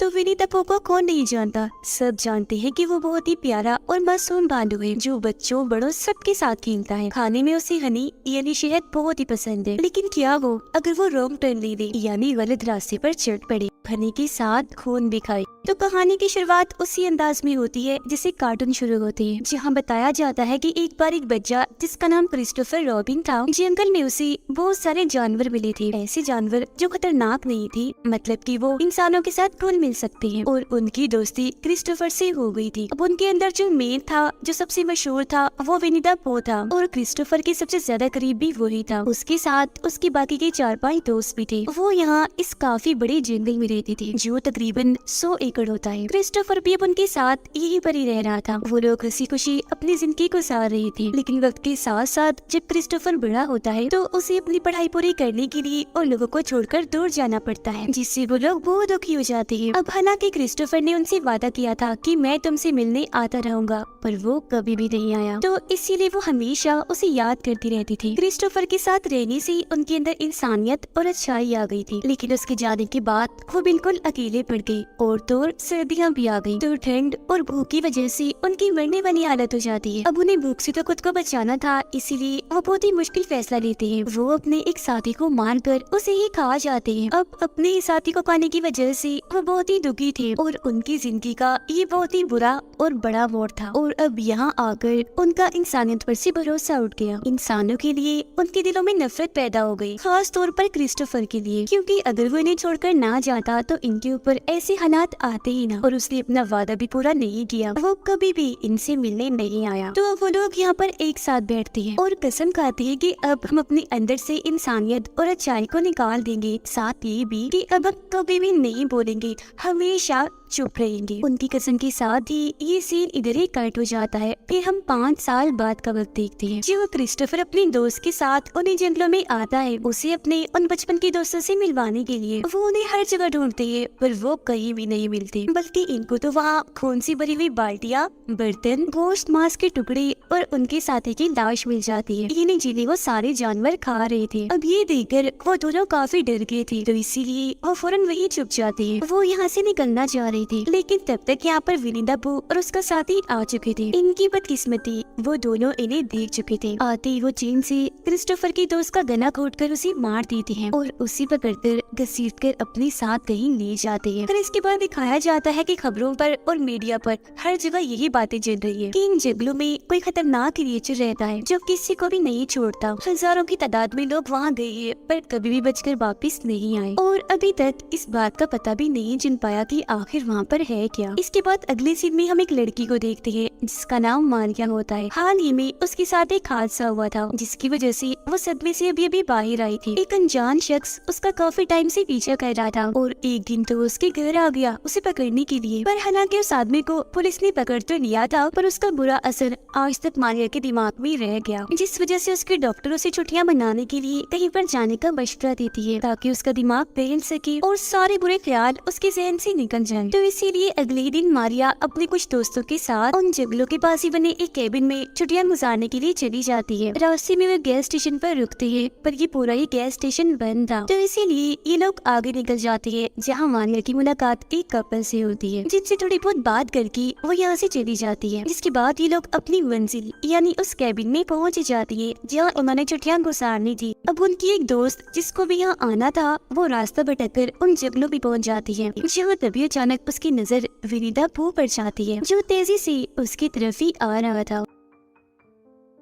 तो विनी द पू को कौन नहीं जानता। सब जानते हैं कि वो बहुत ही प्यारा और मासूम भालू है जो बच्चों बड़ों सबके साथ खेलता है। खाने में उसे हनी यानी शहद बहुत ही पसंद है। लेकिन क्या वो अगर वो रॉन्ग टर्न ले ले यानी गलत रास्ते पर चढ़ पड़े, हनी के साथ खून भी खाए। तो कहानी की शुरुआत उसी अंदाज में होती है जिसे कार्टून शुरू होते हैं, जहाँ बताया जाता है कि एक बार एक बच्चा जिसका नाम क्रिस्टोफर रॉबिन था, जंगल में उसे बहुत सारे जानवर मिले थे। ऐसे जानवर जो खतरनाक नहीं थे, मतलब कि वो इंसानों के साथ घुल मिल सकते हैं। और उनकी दोस्ती क्रिस्टोफर से हो गई थी। अब उनके अंदर जो मेन था, जो सबसे मशहूर था, वो विनी द पू था और क्रिस्टोफर के सबसे ज्यादा करीब भी वही था। उसके साथ उसके बाकी के 4-5 दोस्त भी थे। वो यहाँ इस काफी बड़े जंगल में रहती थी जो तकरीबन 100 एकड़ होता है। क्रिस्टोफर भी अब उनके साथ यहीं पर ही रह रहा था। वो लोग हंसी खुशी अपनी जिंदगी गुजार रही थी। लेकिन वक्त के साथ साथ जब क्रिस्टोफर बड़ा होता है तो उसे अपनी पढ़ाई पूरी करने के लिए उन लोगों को छोड़कर दूर जाना पड़ता है, जिससे वो लोग बहुत दुखी हो जाते हैं। अब हालांकि क्रिस्टोफर ने उनसे वादा किया था कि मैं तुमसे मिलने आता रहूंगा, पर वो कभी भी नहीं आया। तो इसीलिए वो हमेशा उसे याद करती रहती थी। क्रिस्टोफर के साथ रहने से उनके अंदर इंसानियत और अच्छाई आ गई थी। लेकिन उसके जाने के बाद वो बिल्कुल अकेले पड़ गई और तो सर्दियाँ भी आ गई। तो ठंड और भूख की वजह से उनकी मरने वाली हालत हो जाती है। अब उन्हें भूख से तो खुद को बचाना था, इसीलिए वो बहुत ही मुश्किल फैसला लेते हैं। वो अपने एक साथी को मारकर उसे ही खा जाते हैं। अब अपने ही साथी को खाने की वजह से वो बहुत ही दुखी थे और उनकी जिंदगी का ये बहुत ही बुरा और बड़ा मोड़ था। और अब यहाँ आकर उनका इंसानियत पर से भरोसा उठ गया। इंसानों के लिए उनके दिलों में नफरत पैदा हो गई, खास तौर पर क्रिस्टोफर के लिए, क्योंकि अगर वो इन्हें छोड़कर ना जाता तो इनके ऊपर ऐसे हालात आते ही ना। और उसने अपना वादा भी पूरा नहीं किया, वो कभी भी इनसे मिलने नहीं आया। तो वो लोग यहाँ पर एक साथ बैठते हैं और कसम खाते हैं कि अब हम अपने अंदर से इंसानियत और अच्छाई को निकाल देंगे। साथ ये भी कि अब हम कभी भी नहीं बोलेंगे, हमेशा चुप रहेंगे। उनकी कसम के साथ ही ये सीन इधर ही कट हो जाता है। फिर हम 5 साल बाद का वक्त देखते हैं जब क्रिस्टोफर अपने दोस्त के साथ उन्हें जंगलों में आता है, उसे अपने उन बचपन के दोस्तों से मिलवाने के लिए। वो उन्हें हर जगह ढूंढते हैं पर वो कहीं भी नहीं मिलते, बल्कि इनको तो वहाँ खून से भरी हुई बाल्टियाँ, बर्तन, गोश्त, मांस के टुकड़े और उनके साथी की लाश मिल जाती है, यानी जिन्हें वो सारे जानवर खा रहे थे। अब ये देखकर वो दोनों काफी डर गए थे, तो इसीलिए वो फौरन वही चुप जाते हैं। वो यहाँ से निकलना चाह रहे थे, लेकिन तब तक यहाँ पर विनी द पू और उसका साथी आ चुके थे। इनकी बदकिस्मती, वो दोनों इन्हें देख चुके थे। आते ही वो चेन से क्रिस्टोफर के दोस्त का गला घोटकर उसे मार देते हैं और उसे पकड़कर घसीटकर अपने साथ कहीं ले जाते हैं। फिर इसके बाद दिखाया जाता है कि खबरों पर और मीडिया पर हर जगह यही बातें चल रही है कि इन जंगलों में कोई खतरनाक क्रिएचर रहता है जो किसी को भी नहीं छोड़ता। हजारों की तादाद में लोग वहाँ गए हैं पर कभी भी बचकर वापस नहीं आए और अभी तक इस बात का पता भी नहीं चल पाया कि आखिर वहाँ पर है क्या। इसके बाद अगले सीन में हम एक लड़की को देखते हैं जिसका नाम मारिया होता है। हाल ही में उसके साथ एक हादसा हुआ था जिसकी वजह से वो सदमे से अभी बाहर आई थी। एक अनजान शख्स उसका काफी टाइम से पीछा कर रहा था और एक दिन तो उसके घर आ गया उसे पकड़ने के लिए। पर हालांकि उस आदमी को पुलिस ने पकड़ तो लिया था, पर उसका बुरा असर आज तक मारिया के दिमाग में रह गया, जिस वजह से उसके डॉक्टर उसे छुट्टियां मनाने के लिए कहीं पर जाने का मशवरा देती है ताकि उसका दिमाग बहल सके और सारे बुरे ख्याल उसके जहन से निकल जाए। तो इसीलिए अगले दिन मारिया अपने कुछ दोस्तों के साथ उन जंगलों के पास ही बने एक केबिन में छुट्टियां गुजारने के लिए चली जाती है। रास्ते में वे गैस स्टेशन पर रुकते हैं, पर ये पूरा ही गैस स्टेशन बंद था। तो इसीलिए ये लोग आगे निकल जाते हैं, जहाँ मारिया की मुलाकात एक कपल से होती है जिनसे थोड़ी बहुत बात करके वो यहाँ से चली जाती है। जिसके बाद ये लोग अपनी मंजिल यानी उस केबिन में पहुँच जाती है जहाँ उन्होंने छुट्टियां गुजारनी थी। अब उनकी एक दोस्त जिसको भी यहाँ आना था वो रास्ता भटककर उन जंगलों में पहुँच जाती है, जहाँ तभी अचानक उसकी नजर विनी द पू पर जाती है जो तेजी से उसकी तरफ ही आ रहा था।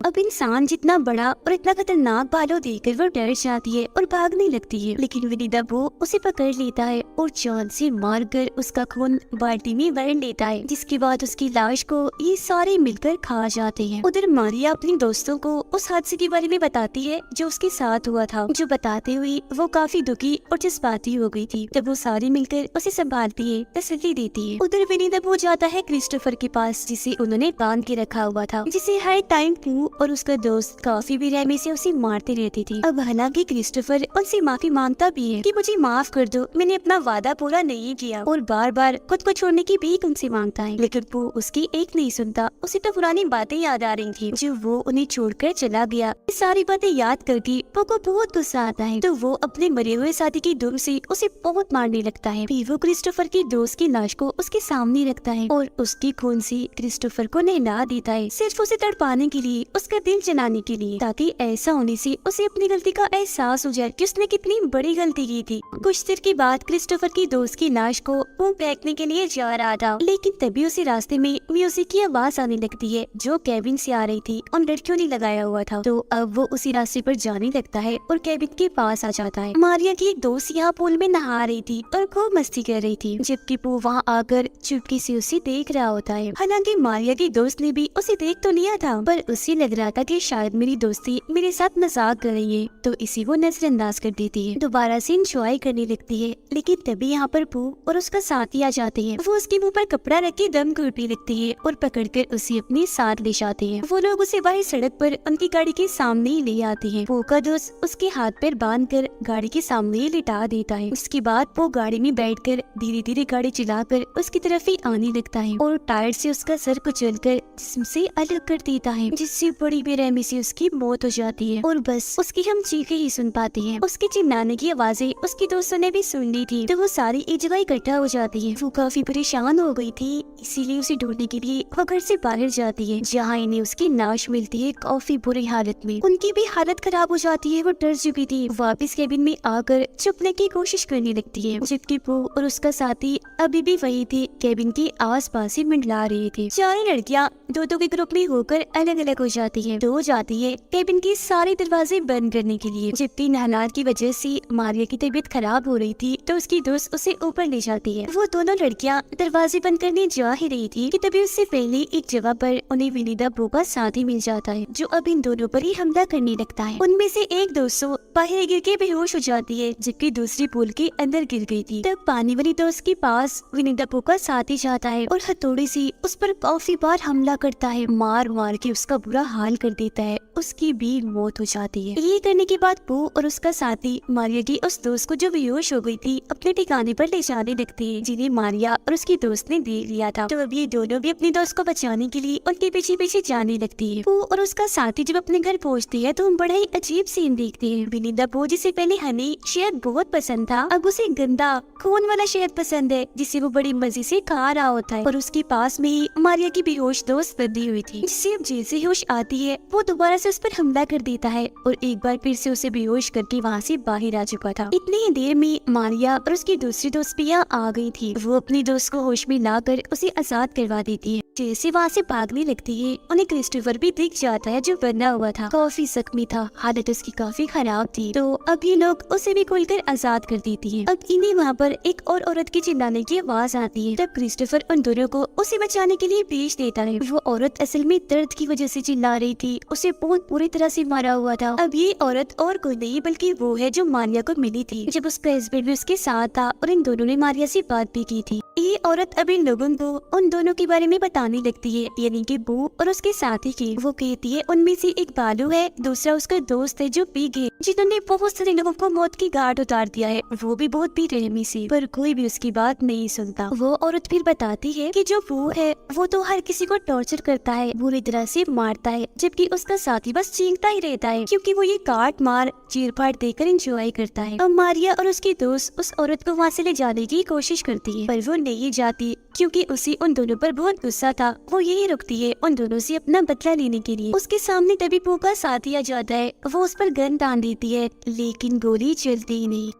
अब इंसान जितना बड़ा और इतना खतरनाक भालू देखकर वो डर जाती है और भागने लगती है, लेकिन विनी द पू उसे पकड़ लेता है और जान से मारकर उसका खून बाल्टी में भर लेता है, जिसके बाद उसकी लाश को ये सारे मिलकर खा जाते हैं। उधर मारिया अपने दोस्तों को उस हादसे के बारे में बताती है जो उसके साथ हुआ था, जो बताते हुए वो काफी दुखी और जज्बाती हो गई थी। तब वो सारे मिलकर उसे संभालती है, तसल्ली देती है। उधर विनी द पू जाता है क्रिस्टोफर के पास जिसे उन्होंने बांध के रखा हुआ था, जिसे हर टाइम पू और उसका दोस्त काफी बेरहमी से उसे मारते रहती थी। अब हालांकि क्रिस्टोफर उनसे माफी मांगता भी है कि मुझे माफ कर दो, मैंने अपना वादा पूरा नहीं किया, और बार बार खुद को छोड़ने की भीख उनसे मांगता है, लेकिन वो उसकी एक नहीं सुनता। उसे तो पुरानी बातें याद आ रही थी जो वो उन्हें छोड़कर चला गया। ये सारी बातें याद करके पो को बहुत गुस्सा आता है, तो वो अपने मरे हुए साथी की दुम से उसे बहुत मारने लगता है। फिर वो क्रिस्टोफर की दोस्त की लाश को उसके सामने रखता है और उसके खून से क्रिस्टोफर को नहला देता है, सिर्फ उसे तड़पाने के लिए, उसका दिल जलाने के लिए, ताकि ऐसा होने से उसे अपनी गलती का एहसास हो जाए कि उसने कितनी बड़ी गलती की थी। कुछ देर के बाद क्रिस्टोफर की दोस्त की लाश को वो फेंकने के लिए जा रहा था, लेकिन तभी उसे रास्ते में म्यूजिक की आवाज आने लगती है जो केबिन से आ रही थी और लड़कियों ने लगाया हुआ था। तो अब वो उसी रास्ते पर जाने लगता है और केबिन के पास आ जाता है। मारिया की एक दोस्त यहाँ पूल में नहा रही थी और खूब मस्ती कर रही थी, जबकि वो वहाँ आकर चुपके से उसे देख रहा होता है। हालांकि मारिया की दोस्त ने भी उसे देख तो लिया था, पर उसे लग रहा था कि शायद मेरी दोस्ती मेरे साथ मजाक कर रही है, तो इसी वो नजरअंदाज कर देती है। दोबारा से इंजॉय करने लगती है, लेकिन तभी यहाँ पर पू और उसका साथी आ जाते हैं। वो उसके मुंह पर कपड़ा रख के दम घुटने लगती है और पकड़कर उसे अपने साथ ले जाते हैं। वो लोग उसे बाहर सड़क पर उनकी गाड़ी के सामने ही ले आते हैं। पू का दोस्त उसके हाथ पैर बांधकर गाड़ी के सामने ही लिटा देता है। उसके बाद वो गाड़ी में बैठकर धीरे धीरे गाड़ी चलाकर उसकी तरफ ही आने लगता है और टायर से उसका सर कुचलकर जिस्म से अलग कर देता है, जिससे बड़ी बेरहमी से उसकी मौत हो जाती है। और बस उसकी हम चीखें ही सुन पाते हैं। उसके चिल्लाने की आवाजें उसकी दोस्तों ने भी सुन ली थी, तो वो सारी एक जगह इकट्ठा हो जाती है। वो काफी परेशान हो गई थी, इसीलिए उसे ढूंढने के लिए वो घर से बाहर जाती है, जहाँ इन्हें उसकी लाश मिलती है काफी बुरी हालत में। उनकी भी हालत खराब हो जाती है, वो डर चुकी थी। वापस केबिन में आकर छुपने की कोशिश करने लगती है, जबकि वो और उसका साथी अभी भी वही थे, केबिन के आस पास ही मंडला रहे थे। चारों लड़कियां दो दो के ग्रुप में होकर अलग अलग हो जाती है। दो जाती है केबिन के सारे दरवाजे बंद करने के लिए, जबकि हालात की वजह से मारिया की तबीयत खराब हो रही थी, तो उसकी दोस्त उसे ऊपर ले जाती है। वो दोनों लड़कियां दरवाजे बंद करने जा ही रही थी कि तभी उससे पहले एक जगह पर उन्हें विनीता बो का साथी मिल जाता है, जो अब इन दोनों पर ही हमला करने लगता है। उनमें से एक दोस्त बाहर गिर के बेहोश हो जाती है, जबकि दूसरी पूल के अंदर गिर गई थी। तब पानी वाली दोस्त के पास विनीता बो का साथी जाता है और हथौड़े से उस पर काफी बार हमला करता है, मार मार के उसका बुरा हाल कर देता है। उसकी भी मौत हो जाती है। ये करने के बाद बो और उसका साथी मारिया की उस दोस्त को जो बेहोश हो गई थी अपने ठिकाने पर ले जाने लगते हैं, जिन्हें मारिया और उसकी दोस्त ने देख लिया था। तो अब ये दोनों भी अपनी दोस्त को बचाने के लिए उनके पीछे पीछे जाने लगती है। बो और उसका साथी जब अपने घर पहुँचते हैं तो हम बड़ा ही अजीब सीन देखते हैं। विनीता बो जिसे पहले हनी शहद बहुत पसंद था, अब उसे गंदा खून वाला शहद पसंद है, जिसे वो बड़ी मजे से खा रहा होता है। और उसके पास में ही मारिया की बेहोश दोस्त बंधी हुई थी, जिससे अब जैसे होश आती है वो दोबारा से उस पर हमला कर देता है और एक बार फिर से उसे बेहोश करके वहाँ से बाहर आ चुका था। इतनी ही देर में मारिया और उसकी दूसरी दोस्त भी यहाँ आ गई थी। वो अपनी दोस्त को होश में लाकर उसे आजाद करवा देती है। जैसे वहाँ से भागने लगती है उन्हें क्रिस्टोफर भी दिख जाता है, जो बंधा हुआ था, काफी जख्मी था, हालत उसकी काफी खराब थी। तो अब ये लोग उसे भी खोलकर आजाद कर देती है। अब इन्हें वहाँ पर एक और औरत की चिल्लाने की आवाज आती है। तब क्रिस्टोफर उन दोनों को उसे बचाने के लिए भेज देता है। वो औरत असल में दर्द की वजह से चिल्ला रही थी, उसे बहुत बुरी तरह से मारा हुआ था। अब ये औरत और कोई नहीं बल्कि वो है जो मारिया को मिली थी जब उसका हस्बैंड भी उसके साथ था, और इन दोनों ने मारिया से बात भी की थी। ये औरत अब इन लोगों को उन दोनों के बारे में बताने लगती है, यानी कि बो और उसके साथी की। वो कहती है उनमें से एक बालू है, दूसरा उसका दोस्त है जो पी गए, जिन्होंने बहुत सारे लोगों को मौत की घाट उतार दिया है, वो भी बहुत बेरहमी से, पर कोई भी उसकी बात नहीं सुनता। वो औरत फिर बताती है कि जो बो है वो तो हर किसी को टॉर्चर करता है, बुरी तरह से मारता है, जबकि उसका साथी बस चीखता ही रहता है, क्योंकि वो ये काट मार चीर फाड़ देकर एंजॉय करता है। अब मारिया और उसकी दोस्त उस औरत को वहाँ से ले जाने की कोशिश करती है, पर वो नहीं जाती, क्योंकि उसे उन दोनों पर बहुत गुस्सा था। वो यही रुकती है उन दोनों से अपना बदला लेने के लिए। उसके सामने तभी बो का साथी आ जाता है। वो उस पर गन तान देती है, लेकिन गोली चलती ही नहीं।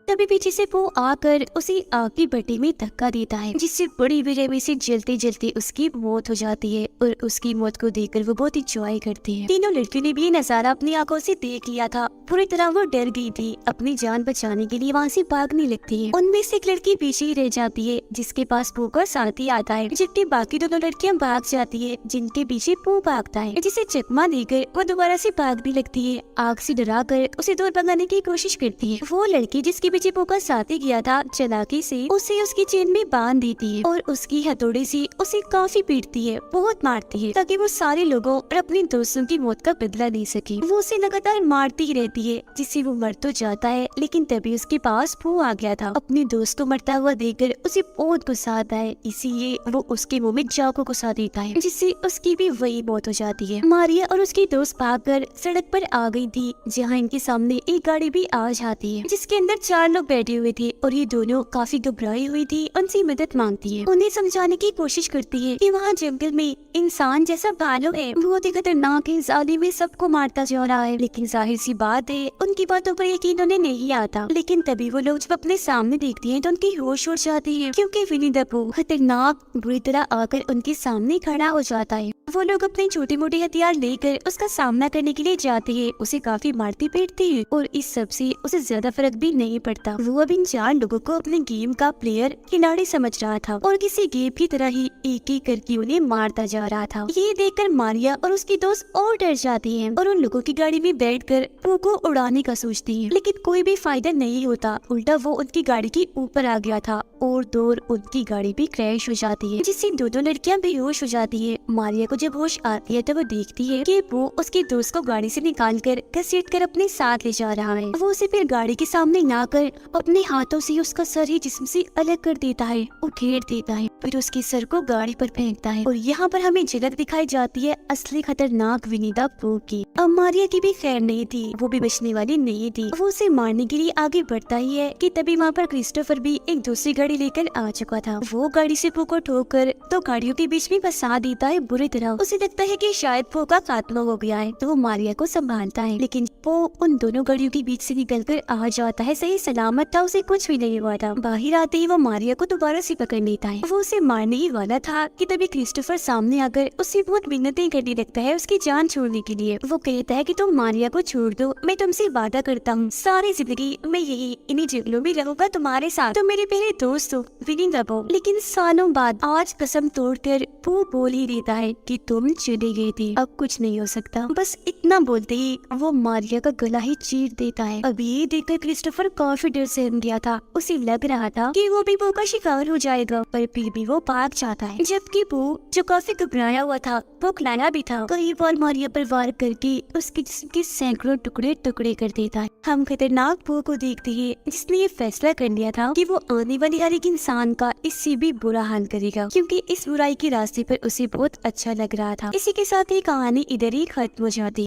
तभी पीछे से वो आकर उसे आग की भट्टी में धक्का देता है, जिससे बड़ी बेरहमी से जलते जलते उसकी मौत हो जाती है। और उसकी मौत को देखकर वो बहुत इंजॉय करती है। तीनों लड़कियों ने भी ये नजारा अपनी आंखों से देख लिया था। पूरी तरह वो डर गई थी, अपनी जान बचाने के लिए वहाँ से भागने लगती है। उनमें से एक लड़की पीछे ही रह जाती है, जिसके पास पो का साथी आता है, जबकि बाकी दोनों लड़कियां भाग जाती है, जिनके पीछे पो भागता है, जिसे चकमा देकर वो दोबारा से भागने लगती है। आग से डरा कर उसे दूर भगाने की कोशिश करती है। वो लड़की जिसकी पीछे पो का साथी गया था, चालाकी से उसे उसकी चेन में बांध देती है और उसकी हथौड़े से उसे काफी पीटती है, बहुत मारती है, ताकि वो सारे लोगों और अपने दोस्तों की मौत का बदला ले सके। वो उसे लगातार मारती ही रहती है, जिससे वो मर तो जाता है, लेकिन तभी उसके पास पो आ गया था। अपने दोस्त को मरता हुआ देखकर उसे बहुत गुस्सा आता है, इसीलिए वो उसके मुंह में चाकू घुसा देता है, जिससे उसकी भी वही मौत हो जाती है। मारिया और उसके दोस्त भागकर सड़क पर आ गई थी, जहाँ इनके सामने एक गाड़ी भी आ जाती है, जिसके अंदर 4 लोग बैठे हुए थे और ये दोनों काफी घबराई हुई थी। उनसे मदद मांगती है, उन्हें समझाने की कोशिश करती है कि वहाँ जंगल में इंसान जैसा भालू है, बहुत ही खतरनाक है, जालिम में सबको मारता जा रहा है। लेकिन जाहिर सी बात है, उनकी बातों पर यकीन उन्हें नहीं आता। लेकिन तभी वो लोग जब अपने सामने देखती हैं तो उनकी होश उड़ जाती है, क्योंकि विनी द पू खतरनाक बुरी तरह आकर उनके सामने खड़ा हो जाता है। वो लोग अपने छोटे मोटे हथियार लेकर उसका सामना करने के लिए जाते हैं, उसे काफी मारती पीटती है और इस सब से उसे ज्यादा फर्क भी नहीं पड़ता। वो अब इन 4 लोगों को अपने गेम का प्लेयर खिलाड़ी समझ रहा था और किसी गेम की तरह ही एक एक करके उन्हें मारता जा रहा था। ये देखकर मारिया और उसकी दोस्त और डर जाती हैं और उन लोगों की गाड़ी में बैठकर पो को उड़ाने का सोचती है, लेकिन कोई भी फायदा नहीं होता। उल्टा वो उनकी गाड़ी के ऊपर आ गया था और दूर उनकी गाड़ी भी क्रैश हो जाती है, जिससे दोनों लड़कियां बेहोश हो जाती है। मारिया को जब होश आती है तो वो देखती है कि वो उसके दोस्त को गाड़ी से निकालकर घसीटकर अपने साथ ले जा रहा है। वो उसे फिर गाड़ी के सामने लाकर अपने हाथों से उसका सर ही जिस्म से अलग कर देता है, उखेड़ देता है, फिर उसके सर को गाड़ी पर फेंकता है। और यहाँ पर हमें झलक दिखाई जाती है असली खतरनाक विनी द पू की। अब मारिया की भी खैर नहीं थी, वो भी बचने वाली नहीं थी। वो उसे मारने के लिए आगे बढ़ता ही है कि तभी वहाँ पर क्रिस्टोफर भी एक दूसरी गाड़ी लेकर आ चुका था। वो गाड़ी से पो को ठोकर 2 गाड़ियों के बीच में फंसा देता है बुरी तरह। उसे लगता है कि शायद पो का खात्मा हो गया है, तो वो मारिया को संभालता है, लेकिन पो उन दोनों गाड़ियों के बीच से निकलकर आ जाता है, सही सलामत था, उसे कुछ भी नहीं हुआ था। बाहर आते ही वो मारिया को दोबारा से पकड़ लेता है। वो उसे मारने ही वाला था कि तभी क्रिस्टोफर सामने आकर उससे बहुत मिन्नतें करने लगता है उसकी जान छोड़ने के लिए। वो कहता है कि तुम मारिया को छोड़ दो, मैं तुमसे वादा करता हूँ सारी जिंदगी मैं यही इन्हीं जंगलों में रहूंगा तुम्हारे साथ, तुम मेरे पहले दोस्त हो विनी द पू। लेकिन सालों बाद आज कसम तोड़कर पू बोल ही देता है कि तुम चले गए थे, अब कुछ नहीं हो सकता। बस इतना बोलते ही वो मारिया का गला ही चीर देता है। अब ये देखकर क्रिस्टोफर काफी डर से गया था, उसे लग रहा था कि वो भी पू का शिकार हो जाएगा, पर फिर भी वो भाग जाता है। जबकि पू जो काफी घबराया हुआ था, वो खिलाया भी था, कई बार मारिया पर वार करके उसके जिस्म के सैकड़ों टुकड़े टुकड़े कर देता है। हम खतरनाक पू को देखते हैं, जिसने ये फैसला कर लिया था कि वो आने वाले हर एक इंसान का इससे भी बुरा हाल करेगा, क्योंकि इस बुराई के रास्ते पर उसे बहुत अच्छा लग रहा था। इसी के साथ ये कहानी इधर ही खत्म हो जाती।